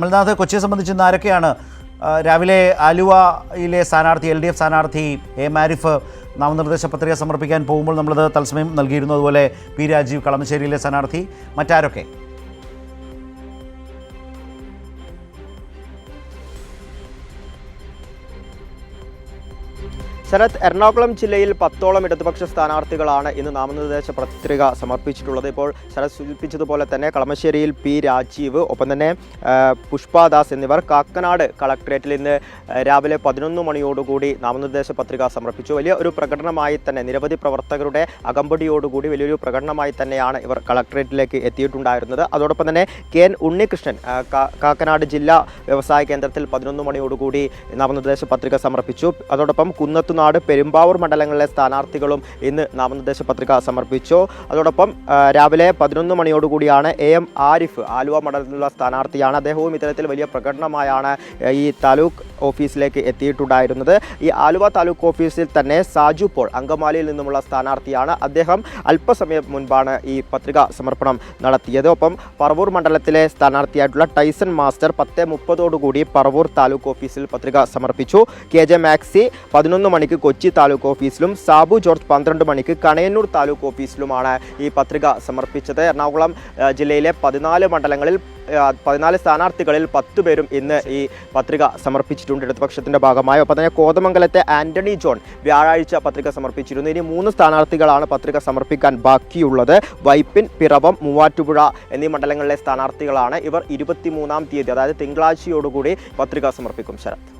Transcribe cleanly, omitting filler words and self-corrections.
കമൽനാഥ്, കൊച്ചിയെ സംബന്ധിച്ച് ഇന്ന് ആരൊക്കെയാണ് രാവിലെ ആലുവയിലെ സ്ഥാനാർത്ഥി LDF സ്ഥാനാർത്ഥി എ മാരിഫ് നാമനിർദ്ദേശ പത്രിക സമർപ്പിക്കാൻ പോകുമ്പോൾ നമ്മളത് തത്സമയം നൽകിയിരുന്നു. അതുപോലെ പി രാജീവ് കളമശ്ശേരിയിലെ സ്ഥാനാർത്ഥി, മറ്റാരൊക്കെ? ശരത്, എറണാകുളം ജില്ലയിൽ 10ഓളം ഇടതുപക്ഷ സ്ഥാനാർത്ഥികളാണ് ഇന്ന് നാമനിർദ്ദേശ പത്രിക സമർപ്പിച്ചിട്ടുള്ളത്. ഇപ്പോൾ ശരത് സൂചിപ്പിച്ചതുപോലെ തന്നെ കളമശ്ശേരിയിൽ പി രാജീവ്, ഒപ്പം തന്നെ പുഷ്പദാസ് എന്നിവർ കാക്കനാട് കളക്ടറേറ്റിൽ ഇന്ന് രാവിലെ 11 മണിയോടുകൂടി നാമനിർദ്ദേശ പത്രിക സമർപ്പിച്ചു. വലിയ ഒരു പ്രകടനമായി തന്നെ, നിരവധി പ്രവർത്തകരുടെ അകമ്പടിയോടുകൂടി വലിയൊരു പ്രകടനമായി തന്നെയാണ് ഇവർ കളക്ടറേറ്റിലേക്ക് എത്തിയിട്ടുണ്ടായിരുന്നത്. അതോടൊപ്പം തന്നെ KN ഉണ്ണികൃഷ്ണൻ കാക്കനാട് ജില്ലാ വ്യവസായ കേന്ദ്രത്തിൽ 11 മണിയോടുകൂടി നാമനിർദ്ദേശ പത്രിക സമർപ്പിച്ചു. അതോടൊപ്പം കുന്നത്തുനാട്, പെരുമ്പാവൂർ മണ്ഡലങ്ങളിലെ സ്ഥാനാർത്ഥികളും ഇന്ന് നാമനിർദ്ദേശ പത്രിക സമർപ്പിച്ചു. അതോടൊപ്പം രാവിലെ 11 മണിയോടുകൂടിയാണ് AM ആരിഫ്, ആലുവ മണ്ഡലത്തിലുള്ള സ്ഥാനാർത്ഥിയാണ്. അദ്ദേഹവും ഇത്തരത്തിൽ വലിയ പ്രകടനമായാണ് ഈ താലൂക്ക് ഓഫീസിലേക്ക് എത്തിയിട്ടുണ്ടായിരുന്നത്. ഈ ആലുവ താലൂക്ക് ഓഫീസിൽ തന്നെ സാജു പോൾ അങ്കമാലിയിൽ നിന്നുമുള്ള സ്ഥാനാർത്ഥിയാണ്. അദ്ദേഹം അല്പസമയം മുൻപാണ് ഈ പത്രിക സമർപ്പണം നടത്തിയത്. ഒപ്പം പറവൂർ മണ്ഡലത്തിലെ സ്ഥാനാർത്ഥിയായിട്ടുള്ള ടൈസൺ മാസ്റ്റർ 10:30 പറവൂർ താലൂക്ക് ഓഫീസിൽ പത്രിക സമർപ്പിച്ചു. KJ മാക്സി 11 മണിക്ക് കൊച്ചി താലൂക്ക് ഓഫീസിലും സാബു ജോർജ് 12 മണിക്ക് കണയന്നൂർ താലൂക്ക് ഓഫീസിലുമാണ് ഈ പത്രിക സമർപ്പിച്ചത്. എറണാകുളം ജില്ലയിലെ 14 മണ്ഡലങ്ങളിൽ 14 സ്ഥാനാർത്ഥികളിൽ 10 പേരും ഇന്ന് ഈ പത്രിക സമർപ്പിച്ചിട്ടുണ്ട് ഇടതുപക്ഷത്തിന്റെ ഭാഗമായി. ഒപ്പം തന്നെ കോതമംഗലത്തെ ആന്റണി ജോൺ വ്യാഴാഴ്ച പത്രിക സമർപ്പിച്ചിരുന്നു. ഇനി 3 സ്ഥാനാർത്ഥികളാണ് പത്രിക സമർപ്പിക്കാൻ ബാക്കിയുള്ളത്. വൈപ്പിൻ, പിറവം, മൂവാറ്റുപുഴ എന്നീ മണ്ഡലങ്ങളിലെ സ്ഥാനാർത്ഥികളാണ്. ഇവർ 23-ാം തീയതി, അതായത് തിങ്കളാഴ്ചയോടുകൂടി പത്രിക സമർപ്പിക്കും. ശരത്.